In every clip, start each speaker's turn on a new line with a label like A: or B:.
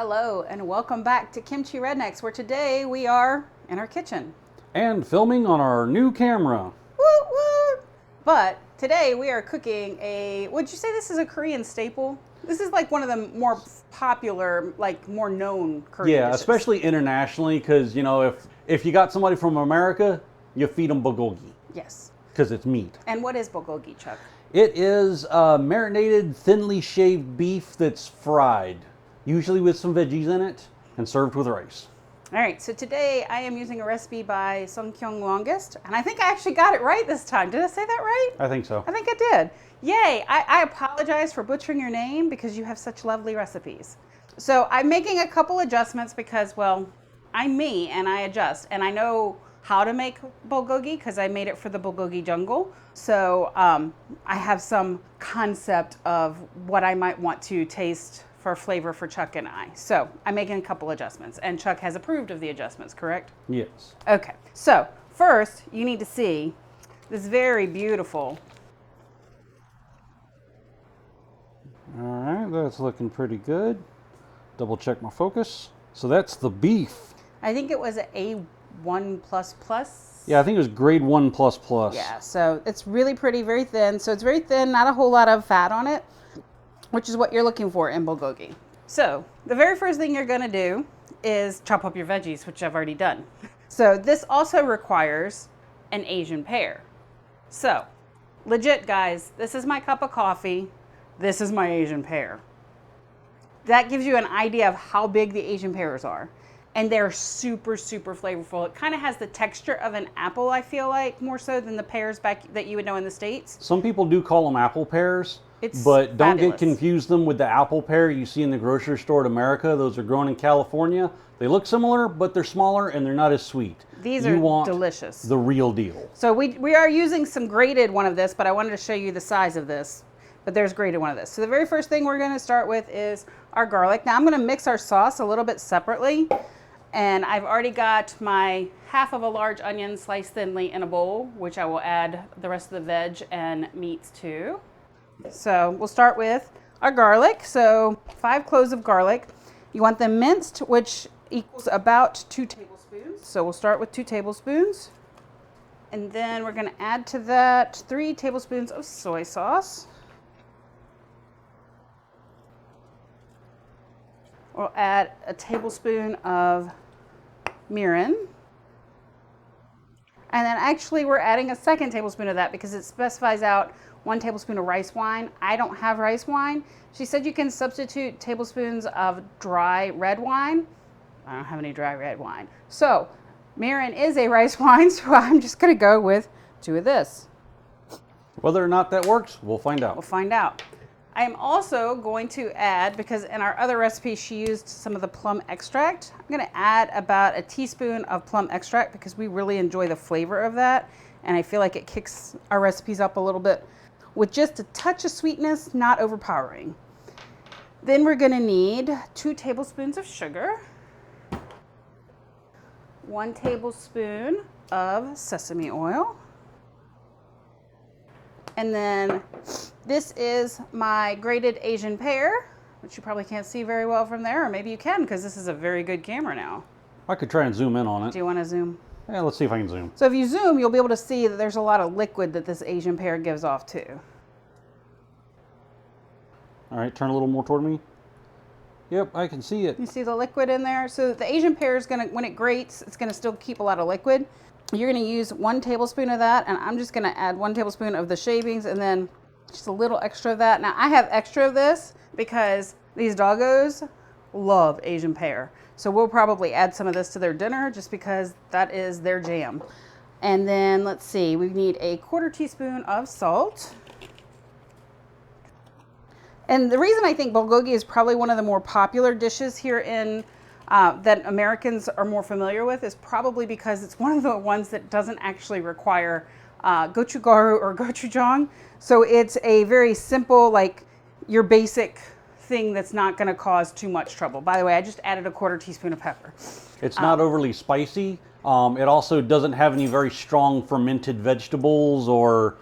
A: Hello and welcome back to Kimchi Rednecks, where today we are in our kitchen.
B: And filming on our new camera.
A: Woo woo! But today we are cooking would you say this is a Korean staple? This is like one of the more popular, like more known Korean dishes.
B: Especially internationally, because if you got somebody from America, you feed them bulgogi.
A: Yes.
B: Because it's meat.
A: And what is bulgogi, Chuck?
B: It is marinated, thinly shaved beef that's fried, usually with some veggies in it, and served with rice.
A: All right, so today I am using a recipe by Sung Kyung Longest, and I think I actually got it right this time. Did I say that right?
B: I think so.
A: I think I did. Yay! I apologize for butchering your name because you have such lovely recipes. So I'm making a couple adjustments because, well, I'm me and I adjust, and I know how to make bulgogi because I made it for the Bulgogi Jungle. So I have some concept of what I might want to taste for flavor for Chuck and I. So I'm making a couple adjustments, and Chuck has approved of the adjustments, correct?
B: Yes.
A: Okay, so first you need to see this very beautiful.
B: All right, that's looking pretty good. Double check my focus. So that's the beef.
A: I think it was an A1++.
B: Yeah, I think it was grade 1++.
A: Yeah, so it's really pretty, very thin. So it's very thin, not a whole lot of fat on it, which is what you're looking for in bulgogi. So the very first thing you're gonna do is chop up your veggies, which I've already done. So this also requires an Asian pear. So legit guys, this is my cup of coffee. This is my Asian pear. That gives you an idea of how big the Asian pears are. And they're super, super flavorful. It kind of has the texture of an apple, I feel like, more so than the pears that you would know in the States.
B: Some people do call them apple pears.
A: It's
B: but don't
A: fabulous.
B: get confused them with the apple pear you see in the grocery store in America. Those are grown in California. They look similar, but they're smaller and they're not as sweet.
A: These
B: you
A: are
B: want
A: delicious.
B: The real deal.
A: So we are using some grated one of this, but I wanted to show you the size of this. But there's grated one of this. So the very first thing we're going to start with is our garlic. Now I'm going to mix our sauce a little bit separately. And I've already got my half of a large onion sliced thinly in a bowl, which I will add the rest of the veg and meats to. So we'll start with our garlic. So 5 cloves of garlic. You want them minced, which equals about 2 tablespoons. So we'll start with 2 tablespoons. And then we're going to add to that 3 tablespoons of soy sauce. We'll add a tablespoon of mirin. And then actually we're adding a 2nd tablespoon of that because it specifies out 1 tablespoon of rice wine. I don't have rice wine. She said you can substitute tablespoons of dry red wine. I don't have any dry red wine. So mirin is a rice wine, so I'm just going to go with 2 of this.
B: Whether or not that works, we'll find out.
A: We'll find out. I am also going to add, because in our other recipe she used some of the plum extract, I'm going to add about a teaspoon of plum extract because we really enjoy the flavor of that, and I feel like it kicks our recipes up a little bit with just a touch of sweetness, not overpowering. Then we're going to need 2 tablespoons of sugar, 1 tablespoon of sesame oil, and then this is my grated Asian pear, which you probably can't see very well from there, or maybe you can because this is a very good camera now.
B: I could try and zoom in on it.
A: Do you want to zoom?
B: Yeah, let's see if I can zoom.
A: So if you zoom, you'll be able to see that there's a lot of liquid that this Asian pear gives off too.
B: All right, turn a little more toward me. Yep, I can see it.
A: You see the liquid in there? So the Asian pear is going to, when it grates, it's going to still keep a lot of liquid. You're going to use 1 tablespoon of that, and I'm just going to add 1 tablespoon of the shavings and then just a little extra of that. Now I have extra of this because these doggos love Asian pear. So we'll probably add some of this to their dinner just because that is their jam. And then let's see, we need a 1/4 teaspoon of salt. And the reason I think bulgogi is probably one of the more popular dishes here in that Americans are more familiar with is probably because it's one of the ones that doesn't actually require gochugaru or gochujang. So it's a very simple, like your basic thing that's not going to cause too much trouble. By the way, I just added a 1/4 teaspoon of pepper.
B: It's not overly spicy. It also doesn't have any very strong fermented vegetables or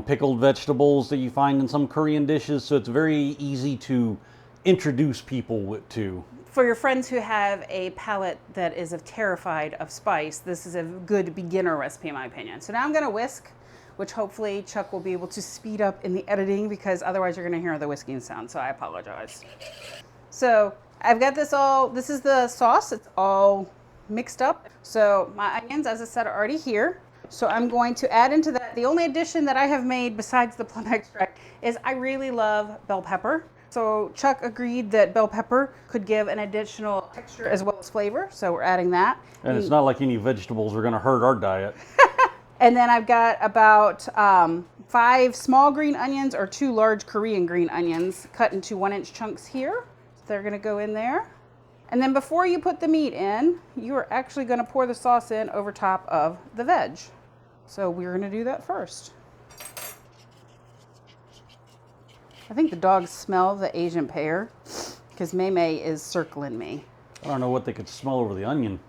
B: pickled vegetables that you find in some Korean dishes. So it's very easy to introduce people to.
A: For your friends who have a palate that is terrified of spice, this is a good beginner recipe in my opinion. So now I'm gonna whisk, which hopefully Chuck will be able to speed up in the editing because otherwise you're gonna hear the whisking sound, so I apologize. So I've got this is the sauce, it's all mixed up. So my onions, as I said, are already here. So I'm going to add into that, the only addition that I have made besides the plum extract is I really love bell pepper. So Chuck agreed that bell pepper could give an additional texture as well as flavor. So we're adding that.
B: And it's not like any vegetables are going to hurt our diet.
A: And then I've got about 5 small green onions or 2 large Korean green onions cut into 1-inch chunks here. So they're going to go in there. And then before you put the meat in, you are actually going to pour the sauce in over top of the veg. So we're going to do that first. I think the dogs smell the Asian pear because May is circling me.
B: I don't know what they could smell over the onion.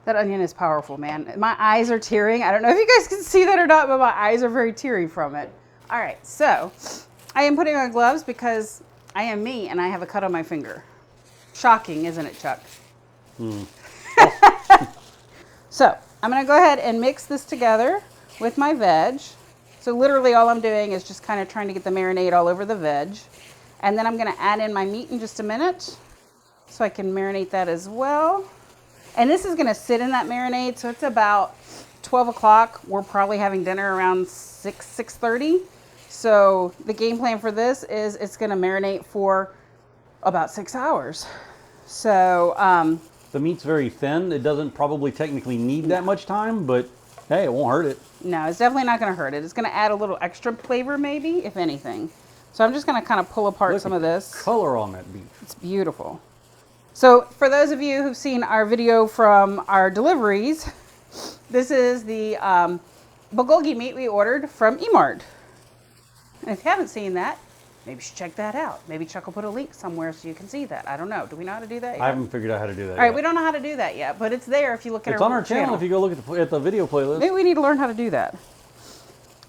A: That onion is powerful, man. My eyes are tearing. I don't know if you guys can see that or not, but my eyes are very teary from it. All right, so I am putting on gloves because I am me and I have a cut on my finger. Shocking, isn't it, Chuck? So I'm gonna go ahead and mix this together with my veg. So literally all I'm doing is just kind of trying to get the marinade all over the veg. And then I'm gonna add in my meat in just a minute so I can marinate that as well. And this is gonna sit in that marinade, so it's about 12 o'clock. We're probably having dinner around 6:30. So the game plan for this is it's gonna marinate for about 6 hours. So
B: the meat's very thin. It doesn't probably technically need that much time, but hey, it won't hurt it.
A: no, it's definitely not gonna hurt it. It's gonna add a little extra flavor maybe, if anything. So I'm just gonna kind of pull apart
B: Look
A: some
B: at
A: of this.
B: Color on that beef.
A: It's beautiful. So for those of you who've seen our video from our deliveries, this is the bulgogi meat we ordered from Emart. And if you haven't seen that, maybe you should check that out. Maybe Chuck will put a link somewhere so you can see that. I don't know. Do we know how to do that yet?
B: I haven't figured out how to do that
A: All right,
B: yet.
A: we don't know how to do that yet, but it's there if you look at
B: It's
A: our
B: on our channel if you go look at the video playlist.
A: Maybe we need to learn how to do that.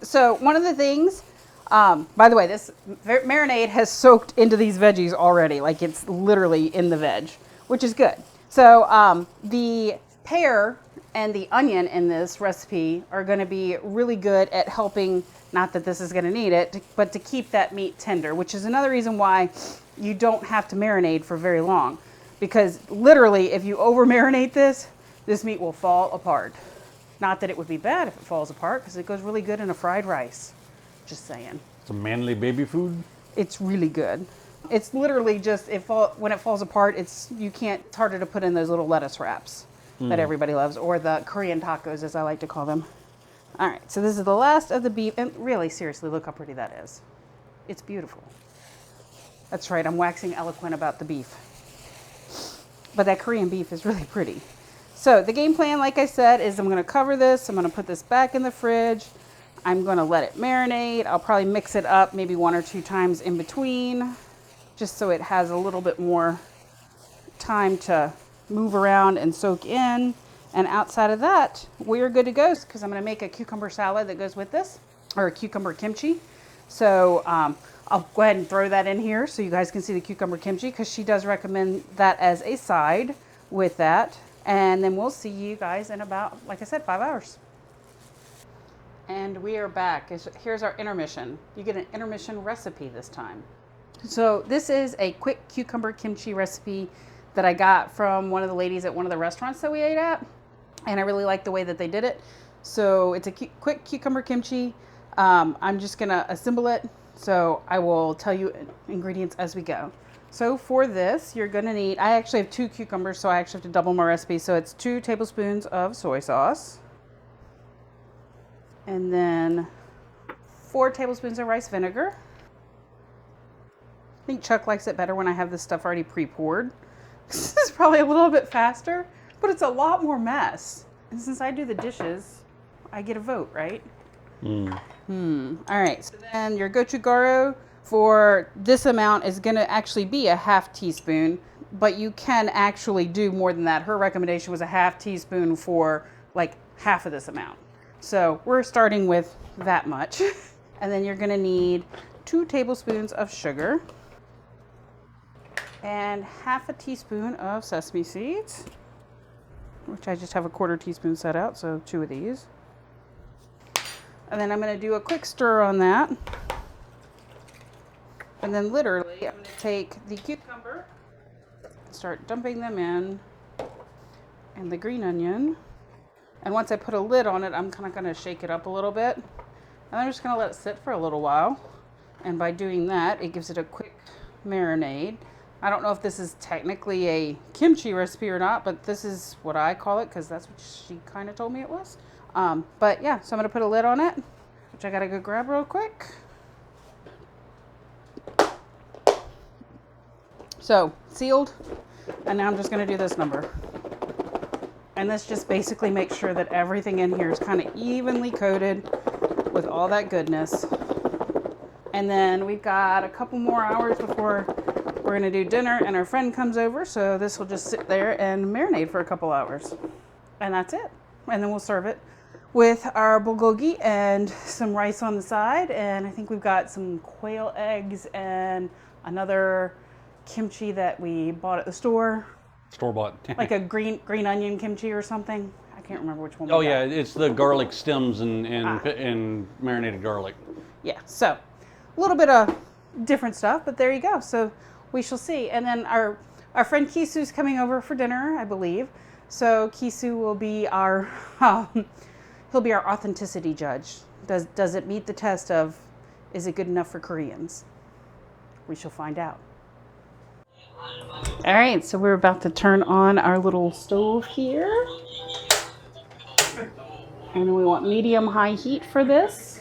A: So one of the things, by the way, this marinade has soaked into these veggies already. Like it's literally in the veg, which is good. So the pear and the onion in this recipe are going to be really good at helping, not that this is going to need it, but to keep that meat tender, which is another reason why you don't have to marinate for very long. Because literally, if you over marinate this meat will fall apart. Not that it would be bad if it falls apart, because it goes really good in a fried rice. Just saying.
B: It's a manly baby food.
A: It's really good. It's literally just, when it falls apart, it's harder to put in those little lettuce wraps that everybody loves, or the Korean tacos, as I like to call them. All right, so this is the last of the beef, and really, seriously, look how pretty that is. It's beautiful. That's right, I'm waxing eloquent about the beef. But that Korean beef is really pretty. So the game plan, like I said, is I'm gonna cover this, I'm gonna put this back in the fridge, I'm gonna let it marinate, I'll probably mix it up maybe 1 or 2 times in between, just so it has a little bit more time to move around and soak in. And outside of that, we're good to go, because I'm gonna make a cucumber salad that goes with this, or a cucumber kimchi. So I'll go ahead and throw that in here so you guys can see the cucumber kimchi, because she does recommend that as a side with that. And then we'll see you guys in about, like I said, 5 hours. And we are back. Here's our intermission. You get an intermission recipe this time. So this is a quick cucumber kimchi recipe that I got from one of the ladies at one of the restaurants that we ate at. And I really like the way that they did it. So it's a quick cucumber kimchi. I'm just gonna assemble it. So I will tell you ingredients as we go. So for this, you're gonna need, I actually have 2 cucumbers, so I actually have to double my recipe. So it's 2 tablespoons of soy sauce. And then 4 tablespoons of rice vinegar. I think Chuck likes it better when I have this stuff already pre-poured. This is probably a little bit faster, but it's a lot more mess. And since I do the dishes, I get a vote, right? All right, so then your gochujang for this amount is gonna actually be a ½ teaspoon, but you can actually do more than that. Her recommendation was a ½ teaspoon for like half of this amount. So we're starting with that much. And then you're gonna need 2 tablespoons of sugar. and half a teaspoon of sesame seeds, which I just have a 1/4 teaspoon set out, so 2 of these. And then I'm going to do a quick stir on that. And then literally, I'm going to take the cucumber, start dumping them in, and the green onion. And once I put a lid on it, I'm kind of going to shake it up a little bit. And I'm just going to let it sit for a little while. And by doing that, it gives it a quick marinade. I don't know if this is technically a kimchi recipe or not, but this is what I call it because that's what she kind of told me it was. But yeah, so I'm going to put a lid on it, which I got to go grab real quick. So, sealed. And now I'm just going to do this number. And this just basically makes sure that everything in here is kind of evenly coated with all that goodness. And then we've got a couple more hours before we're going to do dinner and our friend comes over. So this will just sit there and marinate for a couple hours. And that's it. And then we'll serve it with our bulgogi and some rice on the side. And I think we've got some quail eggs and another kimchi that we bought at the store.
B: Store-bought.
A: Like a green onion kimchi or something. I can't remember which one.
B: Oh yeah, it's the garlic stems and marinated garlic.
A: Yeah, so a little bit of different stuff, but there you go. So we shall see. And then our friend Kisu's coming over for dinner, I believe. So Kisu will be our he'll be our authenticity judge. Does it meet the test of is it good enough for Koreans? We shall find out. All right, so we're about to turn on our little stove here. And we want medium-high heat for this.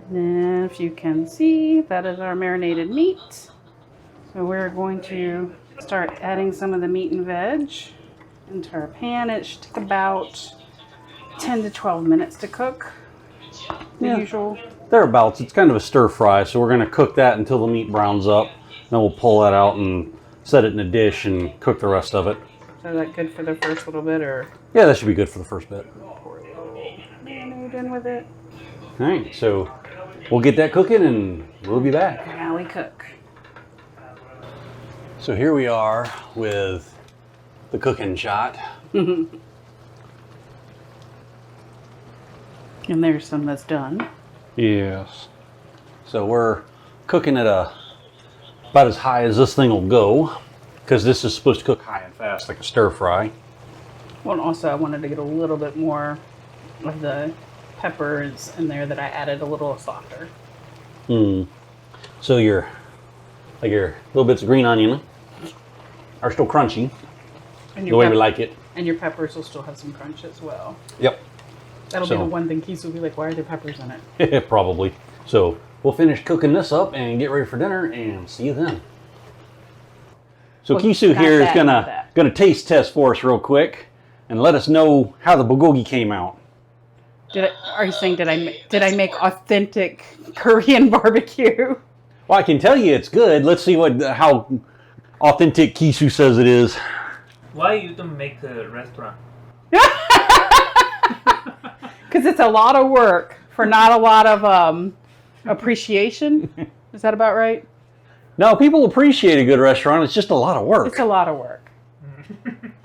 A: And if you can see, that is our marinated meat. So we're going to start adding some of the meat and veg into our pan. It should take about 10 to 12 minutes to cook. The usual.
B: Thereabouts. It's kind of a stir fry, so we're going to cook that until the meat browns up. Then we'll pull that out and set it in a dish and cook the rest of it.
A: So is that good for the first little bit, or?
B: Yeah, that should be good for the first bit.
A: Marinade in with it.
B: All right, so we'll get that cooking and we'll be back.
A: Now we cook.
B: So here we are with the cooking shot.
A: And there's some that's done.
B: Yes. So we're cooking at about as high as this thing will go, because this is supposed to cook high and fast like a stir fry.
A: Well, and also I wanted to get a little bit more of the peppers in there that I added a little softer.
B: So your little bits of green onion are still crunchy,
A: And
B: the way we like it.
A: And your peppers will still have some crunch as well.
B: Yep.
A: That'll be the one thing Keith will be like, why are there peppers in
B: it? Probably. So we'll finish cooking this up and get ready for dinner and see you then. So
A: Well,
B: Kisu
A: not
B: here is
A: that,
B: gonna taste test for us real quick and let us know how the bulgogi came out.
A: Are you saying did I make authentic Korean barbecue?
B: Well, I can tell you it's good. Let's see how authentic Kisu says it is.
C: Why you don't make a restaurant?
A: Because it's a lot of work for not a lot of appreciation. Is that about right?
B: No, people appreciate a good restaurant. It's just a lot of work.
A: It's a lot of work.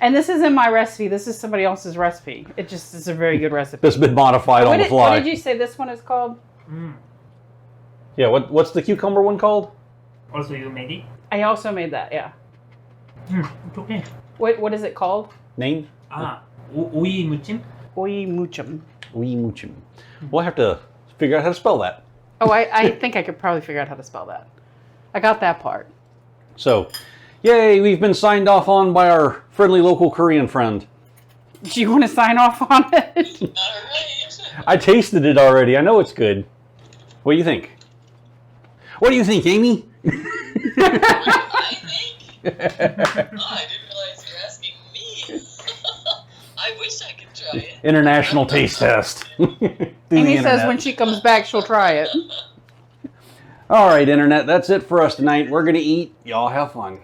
A: And this isn't my recipe. This is somebody else's recipe. It just is a very good recipe.
B: That's been modified on the fly.
A: What did you say this one is called?
B: Yeah, what's the cucumber one called?
C: Also, you made it?
A: I also made that, yeah.
C: It's okay.
A: What is it called?
B: Name?
C: Ui muchim?
A: Oi muchum.
B: Ui muchim. We'll have to figure out how to spell that.
A: Oh, I think I could probably figure out how to spell that. I got that part.
B: So, yay, we've been signed off on by our friendly local Korean friend.
A: Do you want to sign off on it?
D: All right.
B: I tasted it already. I know it's good. What do you think? What do you think, Amy?
D: I think. Oh, I didn't realize you were asking me. I wish I could try it.
B: International taste test.
A: Amy says when she comes back, she'll try it.
B: All right, Internet, that's it for us tonight. We're going to eat. Y'all have fun.